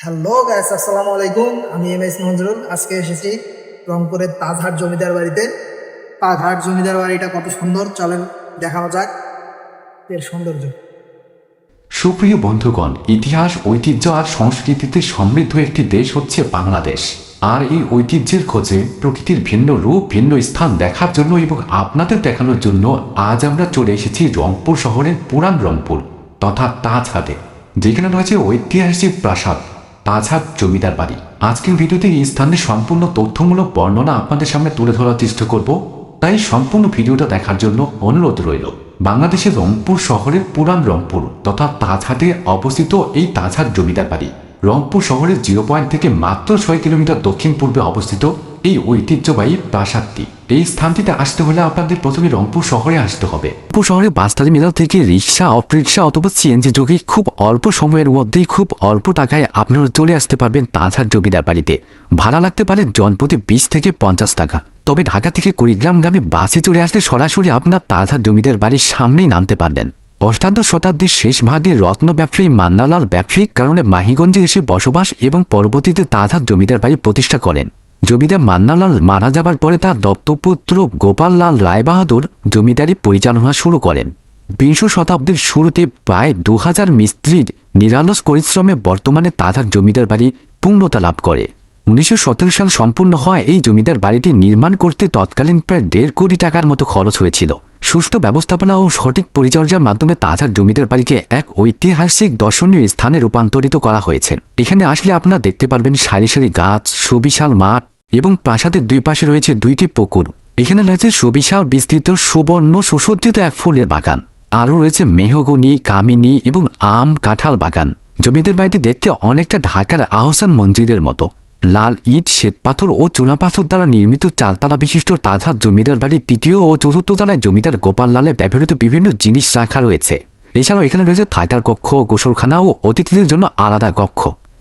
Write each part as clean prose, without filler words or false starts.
Hello guys, আসসালামু আলাইকুম। আমি এম এস নজরুল। আজকে এসেছি রংপুরের তাজহাট জমিদার বাড়িতে। তাজহাট জমিদার বাড়িটা কত সুন্দর, চলেন দেখানো যাক এর সৌন্দর্য। সুপ্রিয় বন্ধুগণ, ইতিহাস, ঐতিহ্য আর সংস্কৃতিতে সমৃদ্ধ একটি দেশ হচ্ছে বাংলাদেশ। আর এই ঐতিহ্যের খোঁজে প্রকৃতির ভিন্ন রূপ, ভিন্ন স্থান দেখার জন্য এবং আপনাদের দেখানোর জন্য আজ আমরা চলে এসেছি রংপুর শহরের পুরান রংপুর তথা তাজহাটে, যেখানে রয়েছে ঐতিহাসিক প্রাসাদ তাজহাট জমিদার বাড়ি। আজকের ভিডিওতে এই স্থানের সম্পূর্ণ তথ্যমূলক বর্ণনা আপনাদের সামনে তুলে ধরার চেষ্টা করব, তাই সম্পূর্ণ ভিডিওটা দেখার জন্য অনুরোধ রইল। বাংলাদেশের রংপুর শহরের পুরান রংপুর তথা তাজহাটে অবস্থিত এই তাজহাট জমিদার বাড়ি রংপুর শহরের 0 থেকে মাত্র 6 কিলোমিটার দক্ষিণ পূর্বে অবস্থিত। এই ঐতিহ্যবাহী প্রাসাদটি, এই স্থানটিতে আসতে হলে আপনাদের প্রথমে রংপুর শহরে আসতে হবে। রংপুর শহরে বাস টার্মিনাল থেকে রিক্সা, অটোরিক্সা অথবা সিএনজি যোগে খুব অল্প সময়ের মধ্যেই খুব অল্প টাকায় আপনারা চলে আসতে পারবেন তাজহাট জমিদার বাড়িতে। ভাড়া লাগতে পারে জনপ্রতি 20 থেকে 50 টাকা। তবে ঢাকা থেকে কুড়িগ্রাম গ্রামে বাসে চলে আসলে সরাসরি আপনার তাজহাট জমিদার বাড়ির সামনেই নামতে পারবেন। অষ্টাদশ শতাব্দীর শেষ ভাগে রত্ন ব্যবসায়ী মান্নালাল ব্যবসায়িক কারণে মাহিগঞ্জে এসে বসবাস এবং পরবর্তীতে তাজহাট জমিদার বাড়ি প্রতিষ্ঠা করেন। জমিদার মান্নালাল মারা যাবার পরে তার দত্তপুত্র গোপাল লাল রায়বাহাদুর জমিদারি পরিচালনা শুরু করেন। 20 শতাব্দীর শুরুতে প্রায় 2000 মিস্ত্রির নিরলস পরিশ্রমে বর্তমানে তাজহাট জমিদার বাড়ি পূর্ণতা লাভ করে। 1917 সাল সম্পূর্ণ হয় এই জমিদার বাড়িটি নির্মাণ করতে তৎকালীন প্রায় 1.5 কোটি টাকার মতো খরচ হয়েছিল। সুষ্ঠু ব্যবস্থাপনা ও সঠিক পরিচর্যার মাধ্যমে তাজহাট জমিদার বাড়িকে এক ঐতিহাসিক দর্শনীয় স্থানে রূপান্তরিত করা হয়েছে। এখানে আসলে আপনারা দেখতে পারবেন সারি সারি গাছ, সুবিশাল মাঠ এবং প্রাসাদের দুই পাশে রয়েছে 2টি পুকুর। এখানে রয়েছে সুবিশাল বিস্তৃত সুবর্ণ সুসজ্জিত এক ফুলের বাগান। আরও রয়েছে মেহগনি, কামিনী এবং আম কাঁঠাল বাগান। জমিদার বাড়িটি দেখতে অনেকটা ঢাকার আহসান মন্দিরের মতো। লাল ইট, শ্বেতপাথর ও চুনাপাথর দ্বারা নির্মিত 4 তলা বিশিষ্ট তাজহাট জমিদার বাড়ির 3য় ও 4র্থ তলায় জমিদার গোপাল লালের ব্যবহৃত বিভিন্ন জিনিস রাখা রয়েছে। এছাড়াও এখানে রয়েছে থাকার কক্ষ, গোসলখানা ও অতিথিদের জন্য আলাদা কক্ষ।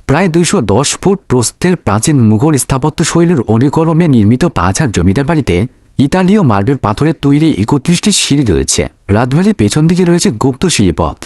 প্রায় 210 ফুট প্রস্থের প্রাচীন মুঘল স্থাপত্য শৈলীর অনুকরণে নির্মিত তাজহাট জমিদার বাড়িতে ইতালীয় মার্বেল পাথরের তৈরি 31টি সিঁড়ি রয়েছে। রাজবাড়ির পেছন দিকে রয়েছে গুপ্ত সিঁড়িপথ,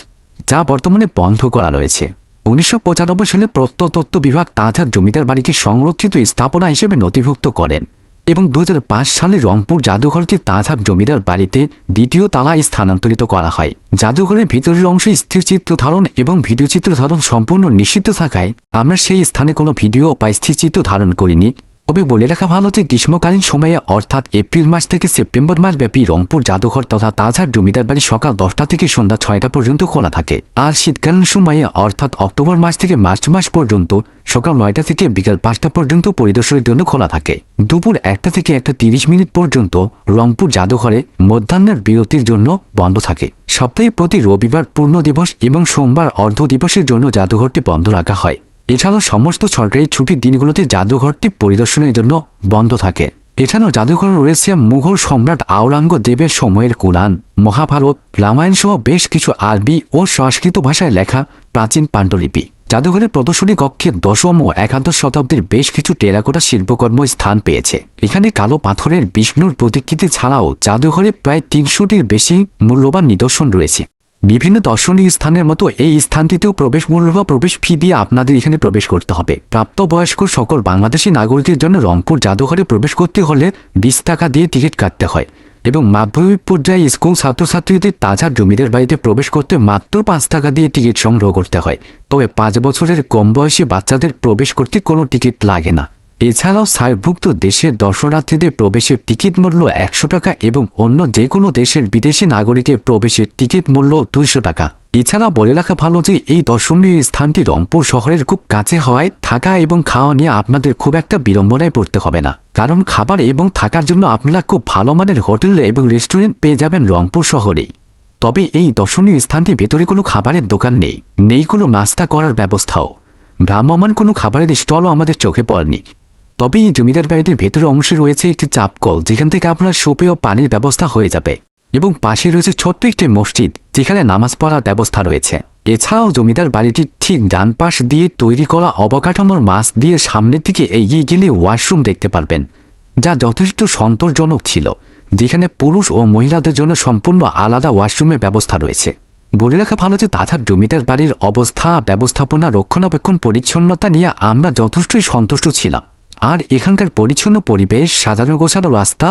যা বর্তমানে বন্ধ করা রয়েছে। 1995 সালে প্রত্নতত্ত্ব বিভাগ তাজহাট জমিদার বাড়িকে সংরক্ষিত স্থাপনা হিসেবে নথিভুক্ত করেন এবং 2005 সালে রংপুর জাদুঘরকে তাজহাট জমিদার বাড়িতে 2য় তলায় স্থানান্তরিত করা হয়। জাদুঘরের ভিতরের অংশে স্থিরচিত্র ধারণ এবং ভিডিও চিত্র ধারণ সম্পূর্ণ নিষিদ্ধ থাকায় আমরা সেই স্থানে কোনো ভিডিও বা স্থিরচিত্র ধারণ করিনি। তবে বলে রাখা ভালো যে গ্রীষ্মকালীন সময়ে অর্থাৎ এপ্রিল মাস থেকে সেপ্টেম্বর মাস ব্যাপী রংপুর জাদুঘর তথা তাজহাট জমিদার বাড়ি সকাল 10টা থেকে সন্ধ্যা 6টা পর্যন্ত খোলা থাকে। আর শীতকালীন সময়ে অর্থাৎ অক্টোবর মাস থেকে মার্চ মাস পর্যন্ত সকাল 9টা থেকে বিকাল 5টা পর্যন্ত পরিদর্শনের জন্য খোলা থাকে। দুপুর 1টা থেকে 1:30 পর্যন্ত রংপুর জাদুঘরে মধ্যাহ্নের বিরতির জন্য বন্ধ থাকে। সপ্তাহে প্রতি রবিবার পূর্ণ দিবস এবং সোমবার অর্ধ দিবসের জন্য জাদুঘরটি বন্ধ রাখা হয়। এছাড়াও সমস্ত সরকারি ছুটির দিনগুলোতে জাদুঘরটি পরিদর্শনের জন্য বন্ধ থাকে। এছাড়াও জাদুঘরে রয়েছে মুঘল সম্রাট আওরঙ্গজেবের সময়ের কুরআন, মহাভারত, রামায়ণ সহ বেশ কিছু আরবি ও সংস্কৃত ভাষায় লেখা প্রাচীন পাণ্ডুলিপি। জাদুঘরের প্রদর্শনী কক্ষে 10ম ও 11দশ শতাব্দীর বেশ কিছু টেরাকোটা শিল্পকর্ম স্থান পেয়েছে। এখানে কালো পাথরের বিষ্ণুর প্রতিকৃতি ছাড়াও জাদুঘরে প্রায় 300টির বেশি মূল্যবান নিদর্শন রয়েছে। বিভিন্ন দর্শনীয় স্থানের মতো এই স্থানটিতেও প্রবেশ মূল্য বা প্রবেশ ফি দিয়ে আপনাদের এখানে প্রবেশ করতে হবে। প্রাপ্তবয়স্ক সকল বাংলাদেশি নাগরিকের জন্য রংপুর জাদুঘরে প্রবেশ করতে হলে 20 টাকা দিয়ে টিকিট কাটতে হয় এবং মাধ্যমিক পর্যায়ে স্কুল ছাত্রছাত্রীদের তাজহাট জমিদার বাড়িতে প্রবেশ করতে মাত্র 5 টাকা দিয়ে টিকিট সংগ্রহ করতে হয়। তবে 5 বছরের কম বয়সী বাচ্চাদের প্রবেশ করতে কোনো টিকিট লাগে না। এছাড়াও সার্কভুক্ত দেশের দর্শনার্থীদের প্রবেশের টিকিট মূল্য 100 টাকা এবং অন্য যে কোনো দেশের বিদেশি নাগরিকের প্রবেশের টিকিট মূল্য 200 টাকা। এছাড়া বলে রাখা ভালো যে এই দর্শনীয় স্থানটি রংপুর শহরের খুব কাছে হওয়ায় থাকা এবং খাওয়া নিয়ে আপনাদের খুব একটা বিড়ম্বনায় পড়তে হবে না, কারণ খাবার এবং থাকার জন্য আপনারা খুব ভালো মানের হোটেল এবং রেস্টুরেন্ট পেয়ে যাবেন রংপুর শহরেই। তবে এই দর্শনীয় স্থানটির ভেতরে কোনো খাবারের দোকান নেই কোনো নাস্তা করার ব্যবস্থাও। ভ্রাম্যমাণ কোনো খাবারের স্টলও আমাদের চোখে পড়েনি। তবে এই জমিদার বাড়িটির ভেতরে অংশে রয়েছে একটি চাপকল, যেখান থেকে আপনার সোপে ও পানির ব্যবস্থা হয়ে যাবে এবং পাশে রয়েছে ছোট্ট একটি মসজিদ, যেখানে নামাজ পড়ার ব্যবস্থা রয়েছে। এছাড়াও জমিদার বাড়িটির ঠিক ডান পাশ দিয়ে তৈরি করা অবকাঠামোর মাঝ দিয়ে সামনের দিকে এগিয়ে গেলে ওয়াশরুম দেখতে পারবেন, যা যথেষ্ট সন্তোষজনক ছিল, যেখানে পুরুষ ও মহিলাদের জন্য সম্পূর্ণ আলাদা ওয়াশরুমের ব্যবস্থা রয়েছে। বলে রাখা ভালো যে তাছাড়া জমিদার বাড়ির অবস্থা, ব্যবস্থাপনা, রক্ষণাবেক্ষণ, পরিচ্ছন্নতা নিয়ে আমরা যথেষ্টই সন্তুষ্ট ছিলাম। আর এখানকার পরিচ্ছন্ন পরিবেশ, সাজানো গোছানো রাস্তা,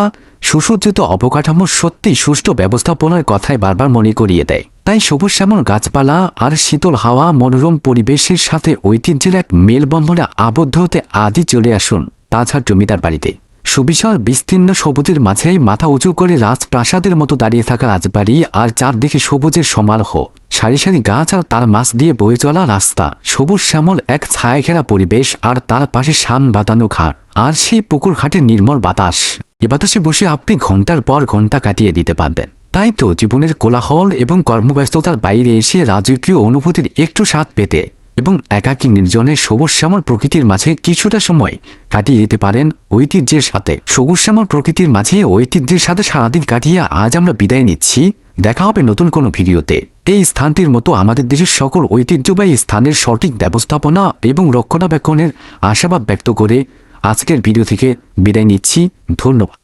সুসজ্জিত অবকাঠামো সত্যি সুষ্ঠু ব্যবস্থাপনার কথাই বারবার মনে করিয়ে দেয়। তাই সবুজ শ্যামল গাছপালা আর শীতল হাওয়া, মনোরম পরিবেশের সাথে ঐতিহ্যের এক মেলবন্ধনে আবদ্ধ হতে আজই চলে আসুন তাজহাট জমিদার বাড়িতে। সুবিশাল বিস্তীর্ণ সবুজের মাঝেই মাথা উঁচু করে রাজপ্রাসাদের মতো দাঁড়িয়ে থাকা রাজবাড়ি, আর চারদিকে সবুজের সমারোহ, সারি সারি গাছ আর তার মাছ দিয়ে বয়ে চলা রাস্তা, সবুজ শ্যামল এক ছায়া ঘেরা পরিবেশ, আর তার পাশে শান বাঁধানো ঘাট আর সেই পুকুর ঘাটের নির্মল বাতাস। এ বাতাসে বসে আপনি ঘন্টার পর ঘন্টা কাটিয়ে দিতে পারবেন। তাই তো জীবনের কোলাহল এবং কর্মব্যস্ততার বাইরে এসে রাজকীয় অনুভূতির একটু স্বাদ পেতে এবং একাকী নির্জনে সবুজ শ্যামল প্রকৃতির মাঝে কিছুটা সময় কাটিয়ে দিতে পারেন ঐতিহ্যের সাথে। সবুজ শ্যামল প্রকৃতির মাঝে ঐতিহ্যের সাথে সারাদিন কাটিয়ে আজ আমরা বিদায় নিচ্ছি। দেখা হবে নতুন কোনো ভিডিওতে। এই স্থানটির মতো আমাদের দেশের সকল ঐতিহ্যবাহী স্থানের সঠিক ব্যবস্থাপনা এবং রক্ষণাবেক্ষণের আশাবাদ ব্যক্ত করে আজকের ভিডিও থেকে বিদায় নিচ্ছি। ধন্যবাদ।